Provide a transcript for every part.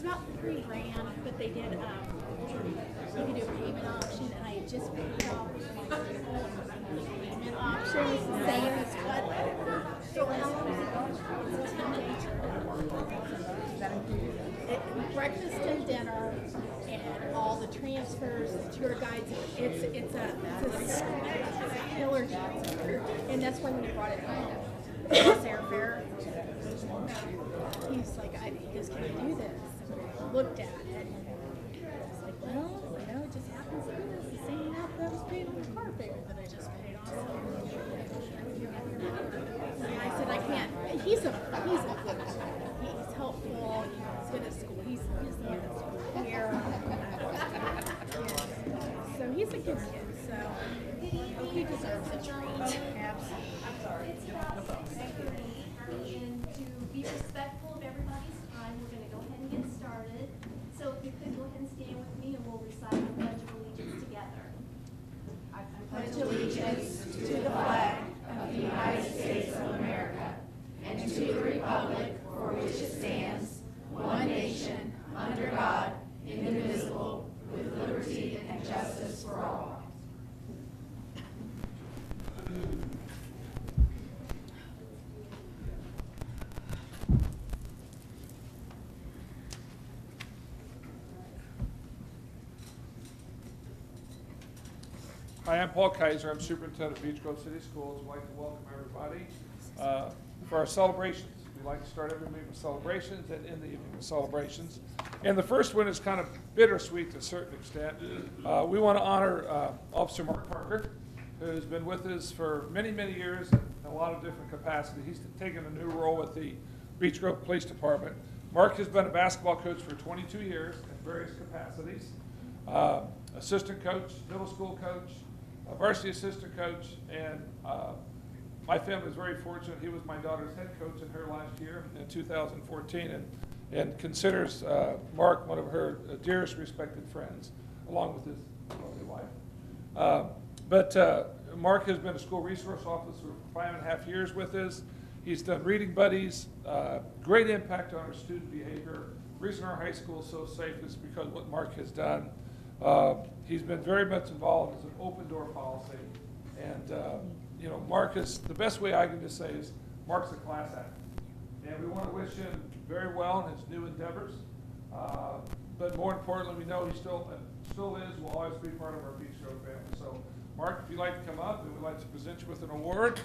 about $3,000, but they did, you could do a payment option, and I had just paid off the payment option, same as what, so it's a 10-day trip. Breakfast and dinner, and all the transfers, the tour guides, it's a killer deal. And that's why when he brought it home, it's airfare. He's like, I just can't do this. I looked at it, and I was like, well, it just happens to be this. The same amount that I was paying on the car payment that I just paid off. And I said, I can't. He's a good guy. He's helpful. He's good at school. He's the man at school here. So he's a good kid. So he deserves a treat. Absolutely. It's about 6:30, and to be respectful of everybody's time, we're going to go ahead and get started. So if you could go ahead and stand with me, and we'll recite the Pledge of Allegiance together. I pledge allegiance to the flag of the United States of America and to the republic for which it stands, one nation, under God, indivisible, with liberty and justice for all. Hi, I'm Paul Kaiser. I'm superintendent of Beech Grove City Schools. I'd like to welcome everybody for our celebrations. We like to start every meeting with celebrations and end the evening with celebrations. And the first one is kind of bittersweet to a certain extent. We want to honor Officer Mark Parker, who's been with us for many, many years in a lot of different capacities. He's taken a new role with the Beech Grove Police Department. Mark has been a basketball coach for 22 years in various capacities. Assistant coach, middle school coach, varsity assistant coach, and my family was very fortunate. He was my daughter's head coach in her last year in 2014, and considers Mark one of her dearest respected friends, along with his lovely wife. But Mark has been a school resource officer for 5.5 years with us. He's done reading buddies, great impact on our student behavior. The reason our high school is so safe is because of what Mark has done. He's been very much involved as an open door policy. And, Mark is, the best way I can just say is Mark's a class act. And we want to wish him very well in his new endeavors. But more importantly, we know he still is, will always be part of our Beech Grove family. So, Mark, if you'd like to come up, and we'd like to present you with an award.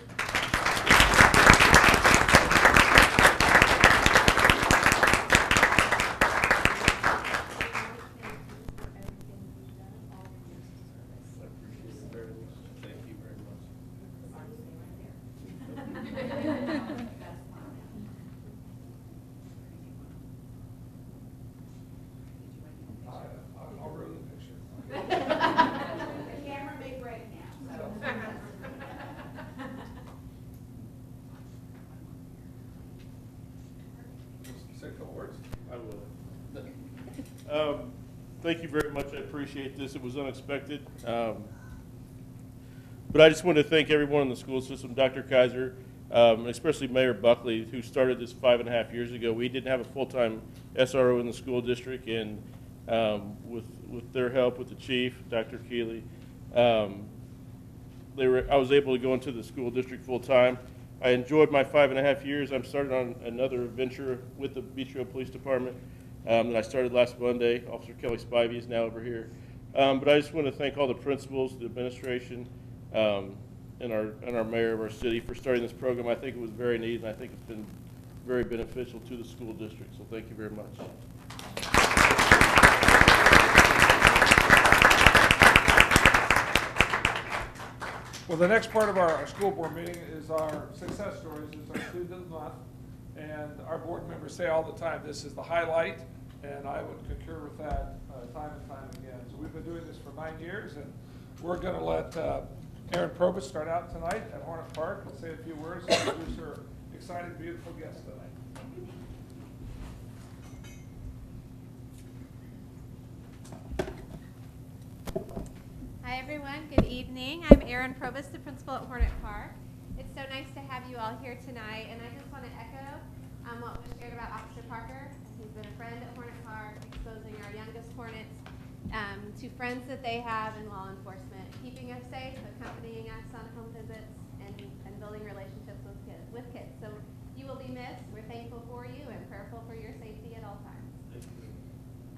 Thank you very much. I appreciate this. It was unexpected. But I just want to thank everyone in the school system, Dr. Kaiser, especially Mayor Buckley, who started this 5.5 years ago. We didn't have a full-time SRO in the school district, and with their help, with the chief, Dr. Keeley, I was able to go into the school district full-time. I enjoyed my 5.5 years. I'm starting on another venture with the Beech Grove Police Department. That I started last Monday. Officer Kelly Spivey is now over here. But I just want to thank all the principals, the administration, and our mayor of our city for starting this program. I think it was very neat, and I think it's been very beneficial to the school district. So thank you very much. Well, the next part of our school board meeting is our success stories. It's our student of the month. And our board members say all the time, this is the highlight, and I would concur with that time and time again. So we've been doing this for 9 years, and we're going to let Erin Probus start out tonight at Hornet Park and say a few words and introduce her exciting, beautiful guest tonight. Hi everyone, good evening. I'm Erin Probus, the principal at Hornet Park. It's so nice to have you all here tonight, and I just want to echo what was shared about Officer Parker. He's been a friend at Hornet Park, to friends that they have in law enforcement, keeping us safe, accompanying us on home visits, and building relationships with kids. So you will be missed. We're thankful for you and prayerful for your safety at all times.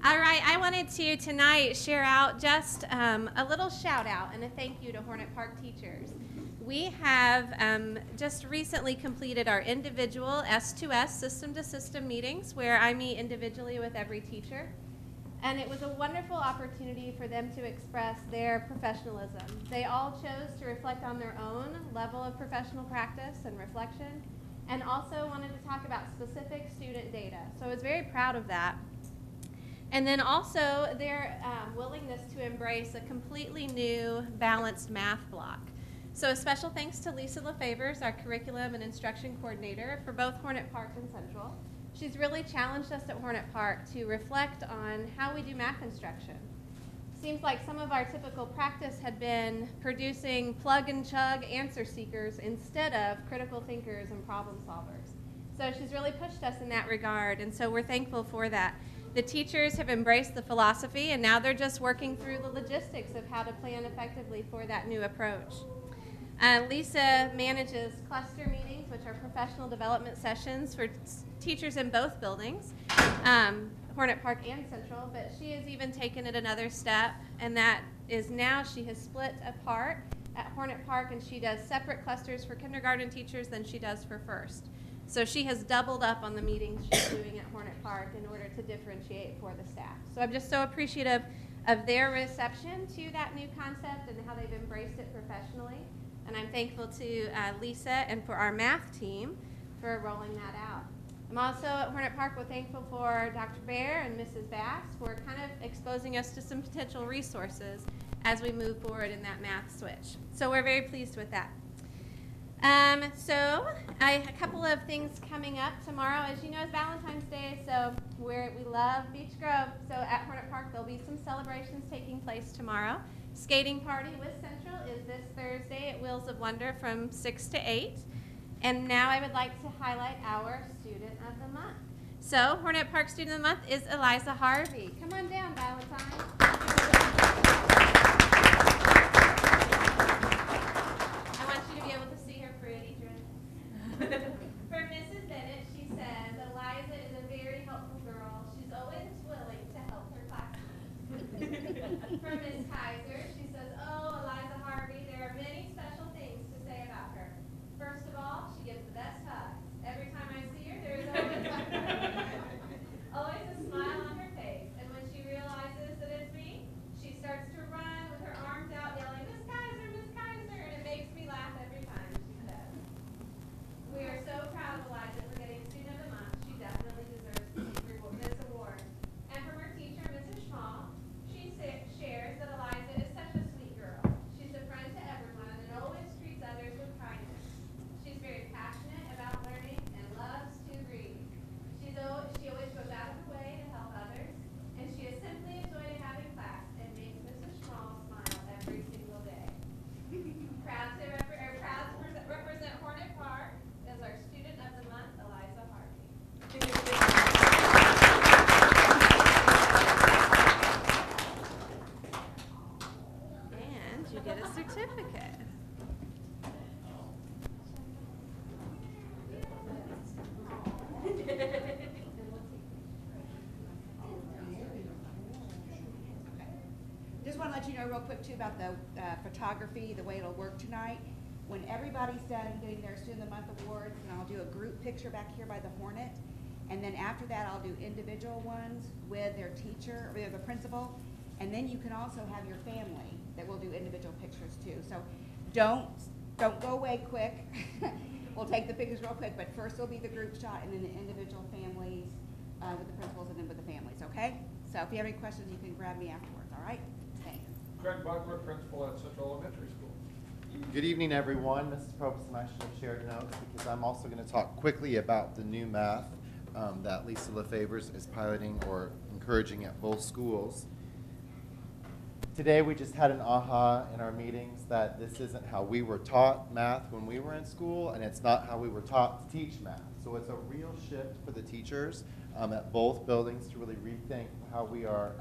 All right, I wanted to tonight share out just a little shout out and a thank you to Hornet Park teachers. We have just recently completed our individual S2S system-to-system meetings where I meet individually with every teacher. And it was a wonderful opportunity for them to express their professionalism. They all chose to reflect on their own level of professional practice and reflection, and also wanted to talk about specific student data. So I was very proud of that. And then also their willingness to embrace a completely new balanced math block. So a special thanks to Lisa LaFavors, our curriculum and instruction coordinator for both Hornet Park and Central. She's really challenged us at Hornet Park to reflect on how we do math instruction. Seems like some of our typical practice had been producing plug and chug answer seekers instead of critical thinkers and problem solvers. So she's really pushed us in that regard, and so we're thankful for that. The teachers have embraced the philosophy, and now they're just working through the logistics of how to plan effectively for that new approach. Lisa manages cluster meetings, which are professional development sessions for teachers in both buildings, Hornet Park and Central, but she has even taken it another step, and that is now she has split apart at Hornet Park, and she does separate clusters for kindergarten teachers than she does for first. So she has doubled up on the meetings she's doing at Hornet Park in order to differentiate for the staff. So I'm just so appreciative of their reception to that new concept and how they've embraced it professionally. And I'm thankful to Lisa and for our math team for rolling that out. I'm also at Hornet Park, we're thankful for Dr. Bear and Mrs. Bass for kind of exposing us to some potential resources as we move forward in that math switch. So we're very pleased with that. So a couple of things coming up tomorrow. As you know, it's Valentine's Day, so we love Beech Grove. So at Hornet Park, there'll be some celebrations taking place tomorrow. Skating party with Central is this Thursday at Wheels of Wonder from 6 to 8. And now I would like to highlight our Student of the Month. So Hornet Park Student of the Month is Eliza Harvey. Come on down, Valentine. I want you to be able to see her pretty dress. For Mrs. Bennett, she says, Eliza is a very helpful girl. She's always willing to help her classmates. For Ms. Kaiser, she says, oh, Eliza Harvey, there are many special things to say about her. First of all, she gives the best hugs. Every time I see her, there is always a smile on her face. And when she realizes that it's me, she starts to run with her arms out, yelling, Miss Kaiser, and it makes me laugh every time she says. We are so proud of Eliza for getting Student of the Month. She definitely deserves this award. And from her teacher, Mrs. Schmall, she shares that Eliza is such a sweet girl. She's a friend to everyone and always treats others with kindness. She's very passionate about learning and loves to read. She always goes out of her way to help others, and she has simply enjoyed having class and makes Mrs. Schmall smile every single day. Proud to represent Hornet Park as our Student of the Month, Eliza Harvey. And you get a certificate. Just want to let you know real quick too about the photography, the way it'll work tonight. When everybody's done getting their Student of the Month awards, and I'll do a group picture back here by the Hornet, and then after that I'll do individual ones with their teacher, or the principal, and then you can also have your family that will do individual pictures too. So don't go away quick. We'll take the pictures real quick, but first will be the group shot and then the individual families with the principals and then with the families, okay? So if you have any questions, you can grab me afterwards, all right? Thanks. Greg Buckler, principal at Central Elementary School. Good evening, everyone. Mrs. Probst and I should have shared notes because I'm also going to talk quickly about the new math that Lisa LaFavors is piloting or encouraging at both schools. Today we just had an aha in our meetings that this isn't how we were taught math when we were in school, and it's not how we were taught to teach math. So it's a real shift for the teachers at both buildings to really rethink how we are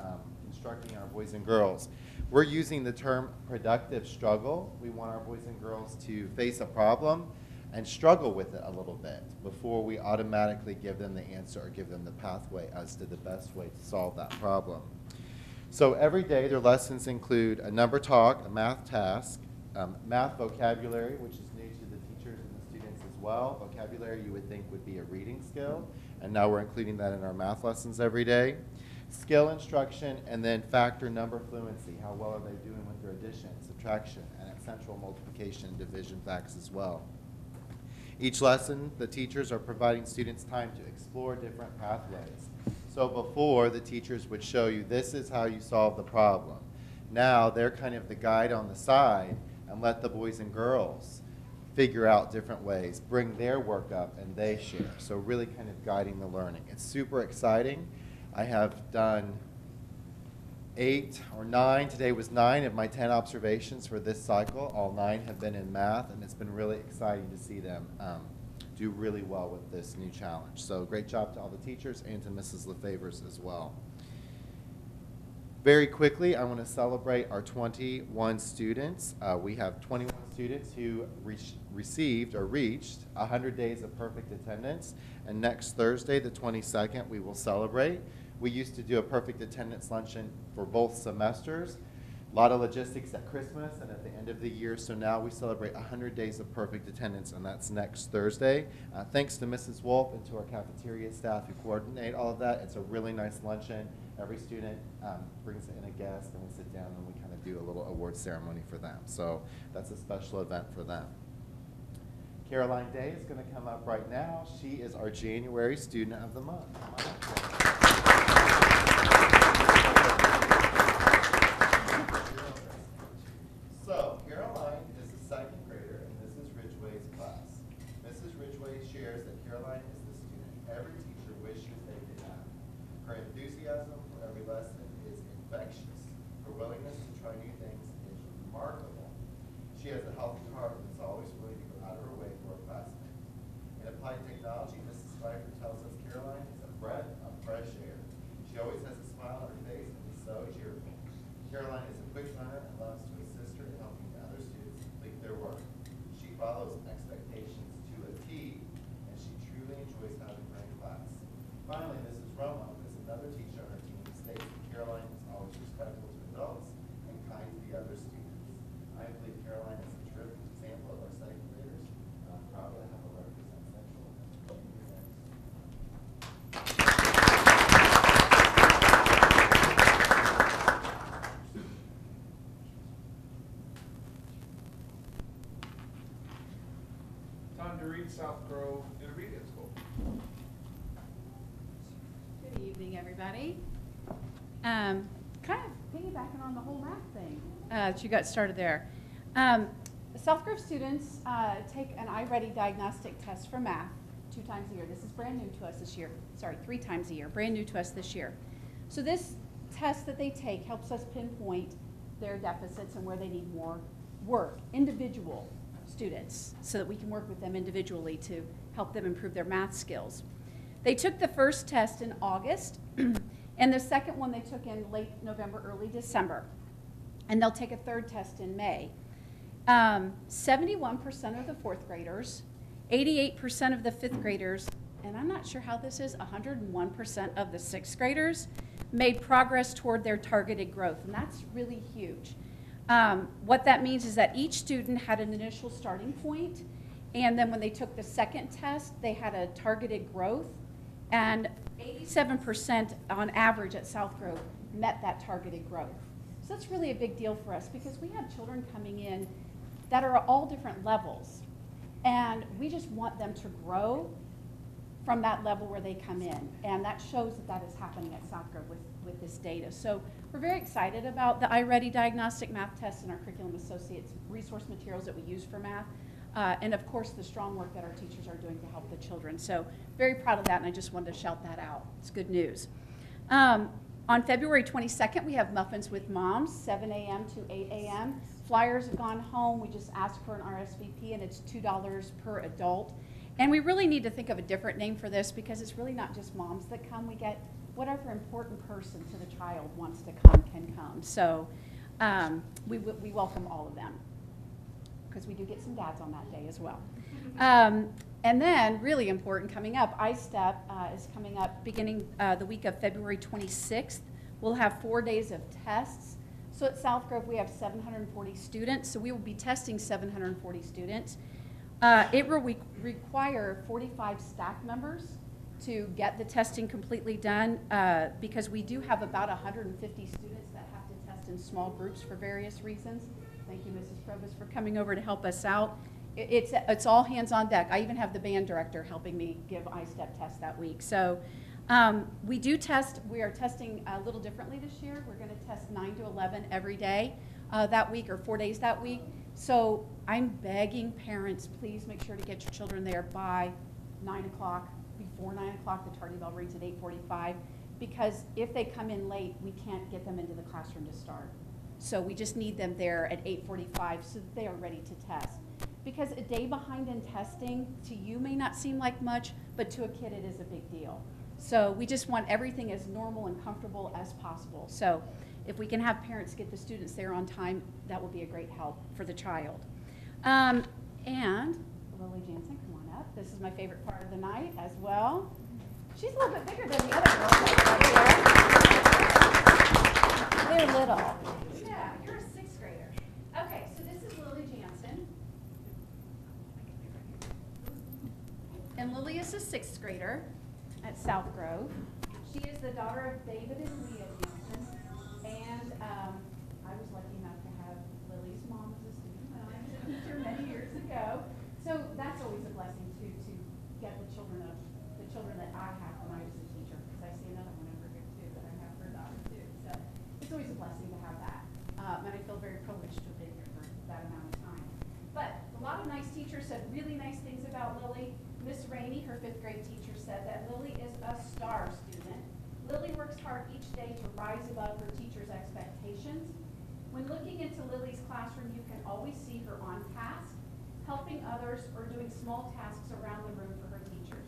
instructing our boys and girls. We're using the term productive struggle. We want our boys and girls to face a problem and struggle with it a little bit before we automatically give them the answer or give them the pathway as to the best way to solve that problem. So every day their lessons include a number talk, a math task, math vocabulary, which is new to the teachers and the students as well. Vocabulary you would think would be a reading skill, and now we're including that in our math lessons every day. Skill instruction, and then factor number fluency. How well are they doing with their addition, subtraction, and central multiplication and division facts as well. Each lesson, the teachers are providing students time to explore different pathways. So before, the teachers would show you, this is how you solve the problem. Now, they're kind of the guide on the side and let the boys and girls figure out different ways, bring their work up, and they share. So really kind of guiding the learning. It's super exciting. I have done 8 or 9, today was 9 of my 10 observations for this cycle. All 9 have been in math, and it's been really exciting to see them do really well with this new challenge. So great job to all the teachers and to Mrs. LaFavors as well. Very quickly, I want to celebrate our 21 students. We have 21 students who received or reached 100 days of perfect attendance, and next Thursday, the 22nd, we will celebrate. We used to do a perfect attendance luncheon for both semesters. A lot of logistics at Christmas and at the end of the year, so now we celebrate 100 days of perfect attendance, and that's next Thursday. Thanks to Mrs. Wolf and to our cafeteria staff who coordinate all of that. It's a really nice luncheon. Every student brings in a guest, and we sit down and we kind of do a little award ceremony for them. So that's a special event for them. Caroline Day is going to come up right now. She is our January Student of the Month. So, Caroline is a second grader in Mrs. Ridgway's class. Mrs. Ridgway shares that Caroline is the student every teacher wishes they could have. Her enthusiasm for every lesson is infectious. Her willingness to try new things is remarkable. She has a healthy heart and is always willing to go out of her way for a classmate. In applied technology, Mrs. Pfeiffer tells us Caroline is a breath of fresh air. She always has a smile on her face and is so cheerful. Caroline is a quick learner and loves to assist her in helping the other students complete their work. She follows expectations to a T, and she truly enjoys having her in class. Finally, Mrs. Romo is another teacher on our team who states that Caroline is always respectful to adults and kind to the other students. I believe Caroline is a terrific example of our second graders, and I'm proud to have her represent Central. Time to read South Grove Intermediate School. Good evening, everybody. Kind of piggybacking on the whole math thing that you got started there. South Grove students take an iReady diagnostic test for math 2 times a year. This is brand new to us this year. Sorry, 3 times a year. Brand new to us this year. So this test that they take helps us pinpoint their deficits and where they need more work, individual students, so that we can work with them individually to help them improve their math skills. They took the first test in August, and the second one they took in late November, early December. And they'll take a third test in May. 71% of the 4th graders, 88% of the 5th graders, and I'm not sure how this is, 101% of the 6th graders made progress toward their targeted growth, and that's really huge. What that means is that each student had an initial starting point, and then when they took the second test, they had a targeted growth, and 87% on average at South Grove met that targeted growth. So that's really a big deal for us because we have children coming in that are at all different levels, and we just want them to grow from that level where they come in, and that shows that that is happening at South Grove with this data. So we're very excited about the iReady diagnostic math test and our Curriculum Associates resource materials that we use for math, and of course the strong work that our teachers are doing to help the children. So very proud of that, and I just wanted to shout that out. It's good news. On February 22nd, we have Muffins with Moms, 7 a.m. to 8 a.m. Flyers have gone home. We just asked for an RSVP, and it's $2 per adult. And we really need to think of a different name for this because it's really not just moms that come. We get whatever important person to the child wants to come can come. So we welcome all of them, because we do get some dads on that day as well. And then, really important, coming up, iStep is coming up beginning the week of February 26th. We'll have 4 days of tests. So at South Grove, we have 740 students, so we will be testing 740 students. It will require 45 staff members to get the testing completely done, because we do have about 150 students that have to test in small groups for various reasons. Thank you, Mrs. Provost, for coming over to help us out. It's all hands on deck. I even have the band director helping me give iStep tests that week. So we are testing a little differently this year. We're going to test 9 to 11 every day that week, or 4 days that week. So I'm begging parents, please make sure to get your children there by 9 o'clock. Before 9 o'clock, the tardy bell rings at 8:45, because if they come in late, we can't get them into the classroom to start. So we just need them there at 8:45 so that they are ready to test. Because a day behind in testing to you may not seem like much, but to a kid it is a big deal. So we just want everything as normal and comfortable as possible. So if we can have parents get the students there on time, that will be a great help for the child. And Lily Jansen, come on up. This is my favorite part of the night as well. She's a little bit bigger than the other girls right here. They're little. Yeah, you're a 6th grader. Okay, so this is Lily Jansen. And Lily is a 6th grader at South Grove. She is the daughter of David and Leah Jansen. And I was lucky enough to have Lily's mom as a student when I was a teacher many years ago. So that's always a blessing too, to get the children that I have when I was a teacher. Because I see another one over here too that I have her daughter too. So it's always a blessing to have that. And I feel very privileged to have been here for that amount of time. But a lot of nice teachers said really nice things about Lily. Miss Rainey, her 5th grade teacher, said that Lily is a star student. Lily works hard each day to rise above her teacher's expectations. When looking into Lily's classroom, you can always see her on task, helping others, or doing small tasks around the room for her teachers.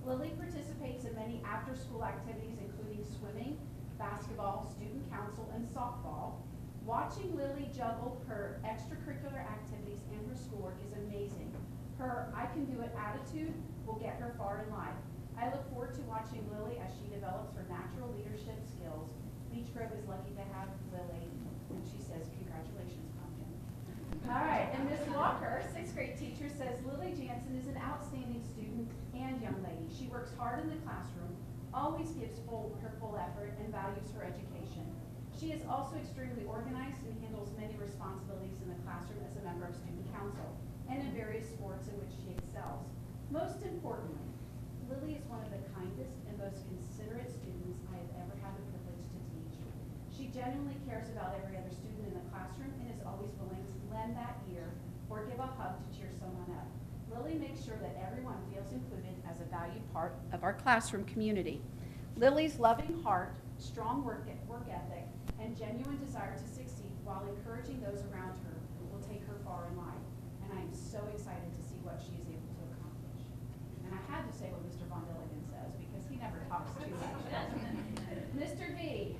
Lily participates in many after-school activities, including swimming, basketball, student council, and softball. Watching Lily juggle her extracurricular activities and her schoolwork is amazing. Her I can do it attitude will get her far in life. I look forward to watching Lily as she develops her natural leadership skills. Beech Grove is lucky to have Lily, and she says, congratulations, Pumpkin. All right, and Miss Walker, 6th grade teacher, says Lily Jansen is an outstanding student and young lady. She works hard in the classroom, always gives her full effort, and values her education. She is also extremely organized and handles many responsibilities in the classroom as a member of student council and in various sports in which she excels. Most importantly, Lily is one of the kindest and most considerate students I have ever had the privilege to teach. She genuinely cares about every other student in the classroom and is always willing to lend that ear or give a hug to cheer someone up. Lily makes sure that everyone feels included as a valued part of our classroom community. Lily's loving heart, strong work ethic, and genuine desire to succeed while encouraging those around her will take her far in life. And I am so excited to see what she is able to accomplish. And I had to say what Mr. Von Dilligan says, because he never talks too much. Mr. V,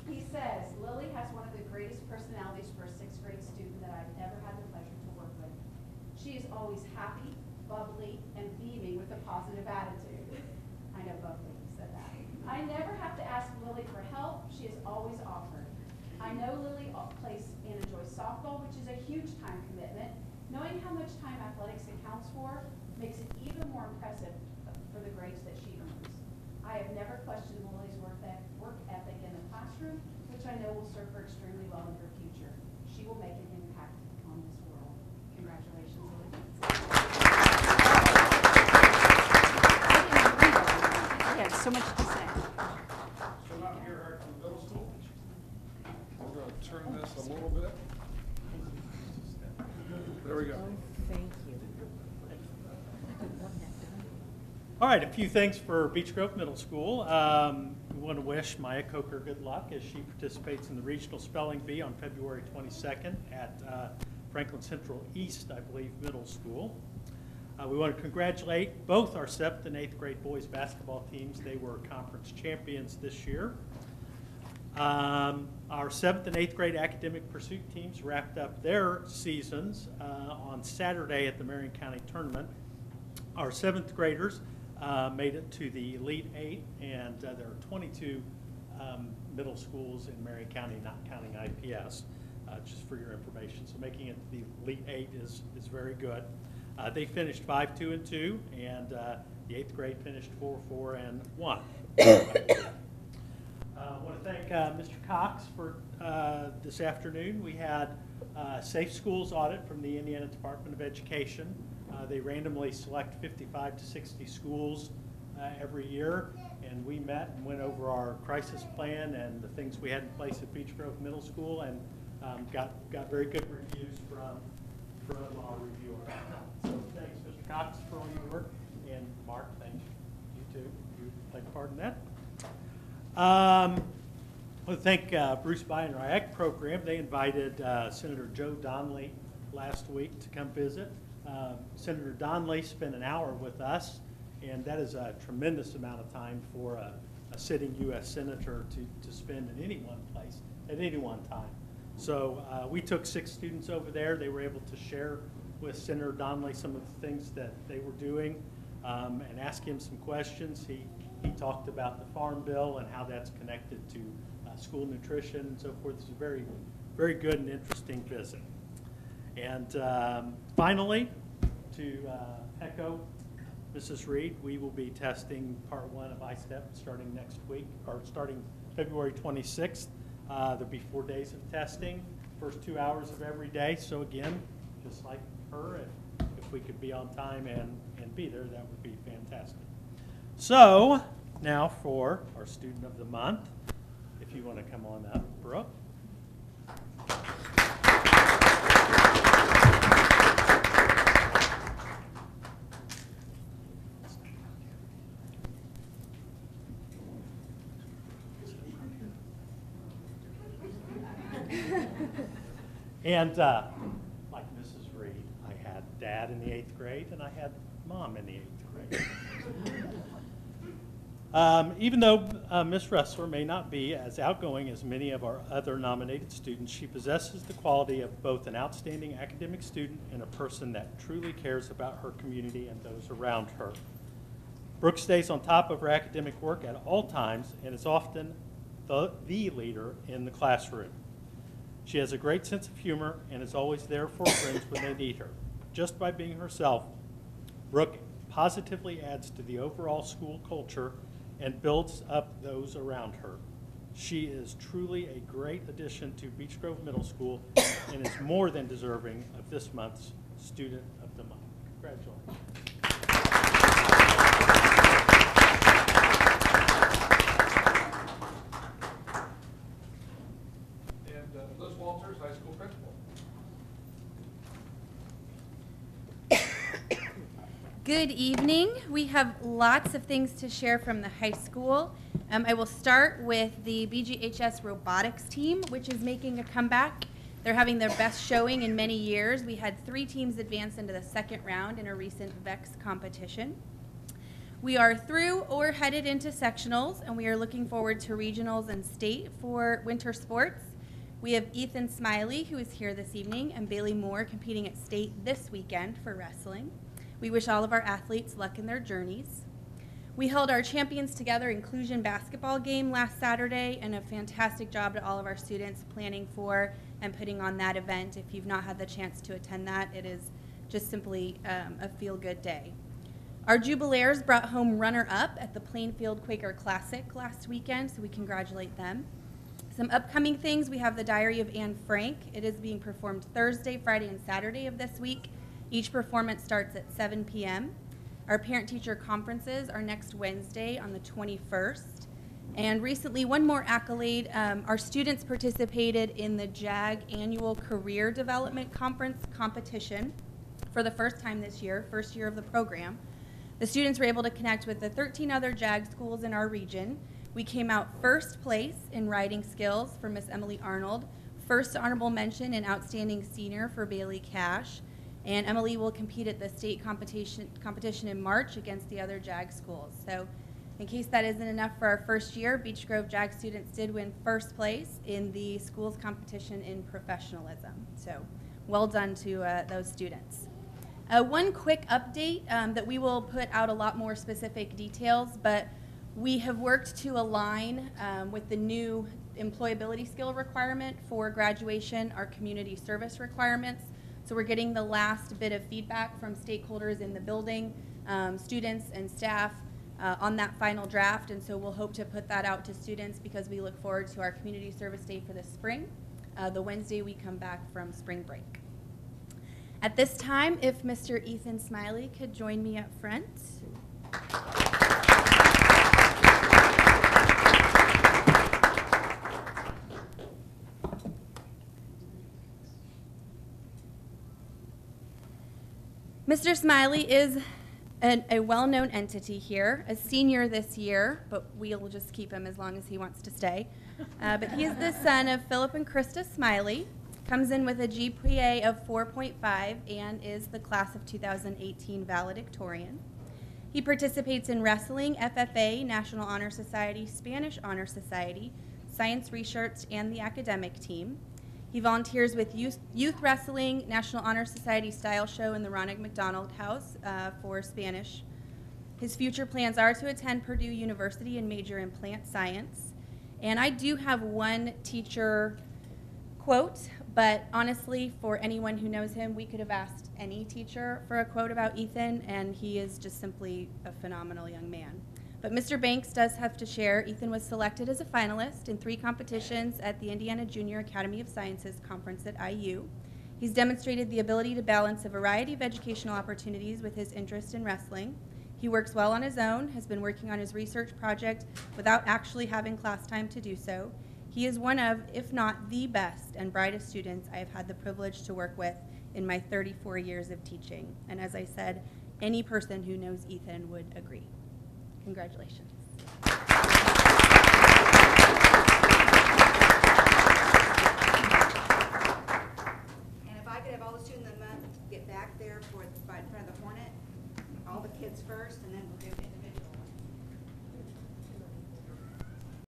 he says, Lily has one of the greatest personalities for a 6th grade student that I've ever had the pleasure to work with. She is always happy, bubbly, and beaming with a positive attitude. I know bubbly, he said that. I never have to ask Lily for help. She is always offered. I know Lily plays and enjoys softball, which is a huge time commitment. Knowing how much time athletics accounts for makes it even more impressive for the grades that she earns. I have never questioned Lily's work ethic in the classroom, which I know will serve her extremely well in her future. She will make an impact on this world. Congratulations, Lily. She had so much to say. So now here are from middle school. We're going to turn this a little bit. There we go. Thank you. All right, a few things for Beech Grove Middle School. We want to wish Maya Coker good luck as she participates in the Regional Spelling Bee on February 22nd at Franklin Central East, I believe, Middle School. We want to congratulate both our 7th and 8th grade boys basketball teams. They were conference champions this year. Our 7th and 8th grade academic pursuit teams wrapped up their seasons on Saturday at the Marion County Tournament. Our 7th graders made it to the Elite 8, and there are 22 middle schools in Marion County, not counting IPS, just for your information. So making it to the Elite 8 is very good. They finished 5-2-2, and the 8th grade finished 4-4-1. I want to thank Mr. Cox for this afternoon. We had a Safe Schools audit from the Indiana Department of Education. They randomly select 55 to 60 schools every year, and we met and went over our crisis plan and the things we had in place at Beech Grove Middle School, and got very good reviews from our reviewer. So thanks, Mr. Cox, for all your work, and Mark, thank you too. You take part in that. I want to thank Bruce By and our Ag program. They invited Senator Joe Donnelly last week to come visit. Senator Donnelly spent an hour with us, and that is a tremendous amount of time for a sitting U.S. Senator to spend in any one place at any one time. So we took 6 students over there. They were able to share with Senator Donnelly some of the things that they were doing and ask him some questions. He talked about the Farm Bill and how that's connected to school nutrition and so forth. It's a very, very good and interesting visit. And finally, to echo Mrs. Reed, we will be testing part 1 of ISTEP starting next week, or starting February 26th. There'll be 4 days of testing, first 2 hours of every day. So again, just like her, if we could be on time and be there, that would be fantastic. So now for our Student of the Month, if you want to come on up, Brooke. And like Mrs. Reed, I had Dad in the 8th grade, and I had Mom in the 8th grade. Even though Miss Ressler may not be as outgoing as many of our other nominated students, she possesses the quality of both an outstanding academic student and a person that truly cares about her community and those around her. Brooke stays on top of her academic work at all times and is often the leader in the classroom. She has a great sense of humor and is always there for friends when they need her. Just by being herself, Brooke positively adds to the overall school culture and builds up those around her. She is truly a great addition to Beech Grove Middle School and is more than deserving of this month's Student of the Month. Congratulations. Liz Walters, high school principal. Good evening. We have lots of things to share from the high school. I will start with the BGHS robotics team, which is making a comeback. They're having their best showing in many years. We had 3 teams advance into the 2nd round in a recent VEX competition. We are through or headed into sectionals, and we are looking forward to regionals and state for winter sports. We have Ethan Smiley, who is here this evening, and Bailey Moore competing at state this weekend for wrestling. We wish all of our athletes luck in their journeys. We held our Champions Together inclusion basketball game last Saturday, and a fantastic job to all of our students planning for and putting on that event. If you've not had the chance to attend that, it is just simply a feel-good day. Our Jubilaires brought home runner-up at the Plainfield Quaker Classic last weekend, so we congratulate them. Some upcoming things, we have the Diary of Anne Frank. It is being performed Thursday, Friday, and Saturday of this week. Each performance starts at 7 p.m. Our parent-teacher conferences are next Wednesday on the 21st. And recently, one more accolade, our students participated in the JAG Annual Career Development Conference competition for the first time this year, first year of the program. The students were able to connect with the 13 other JAG schools in our region. We came out first place in writing skills for Miss Emily Arnold, first honorable mention in outstanding senior for Bailey Cash, And Emily will compete at the state competition in March against the other JAG schools. So in case that isn't enough for our first year, Beech Grove JAG students did win first place in the school's competition in professionalism. So well done to those students. One quick update that we will put out a lot more specific details, but we have worked to align with the new employability skill requirement for graduation, our community service requirements. So we're getting the last bit of feedback from stakeholders in the building, students and staff on that final draft, and so we'll hope to put that out to students because we look forward to our community service day for the spring, the Wednesday we come back from spring break. At this time, if Mr. Ethan Smiley could join me up front. Mr. Smiley is a well-known entity here, a senior this year, but we'll just keep him as long as he wants to stay. But he is the son of Philip and Krista Smiley, comes in with a GPA of 4.5, and is the class of 2018 valedictorian. He participates in wrestling, FFA, National Honor Society, Spanish Honor Society, science research, and the academic team. He volunteers with youth wrestling, National Honor Society style show in the Ronald McDonald House for Spanish. His future plans are to attend Purdue University and major in plant science. And I do have one teacher quote, but honestly, for anyone who knows him, we could have asked any teacher for a quote about Ethan, and he is just simply a phenomenal young man. But Mr. Banks does have to share, Ethan was selected as a finalist in 3 competitions at the Indiana Junior Academy of Sciences Conference at IU. He's demonstrated the ability to balance a variety of educational opportunities with his interest in wrestling. He works well on his own, has been working on his research project without actually having class time to do so. He is one of, if not the best and brightest students I have had the privilege to work with in my 34 years of teaching. And as I said, any person who knows Ethan would agree. Congratulations. And if I could have all the students in the month get back there by in front of the Hornet, all the kids first, and then we'll do it individually.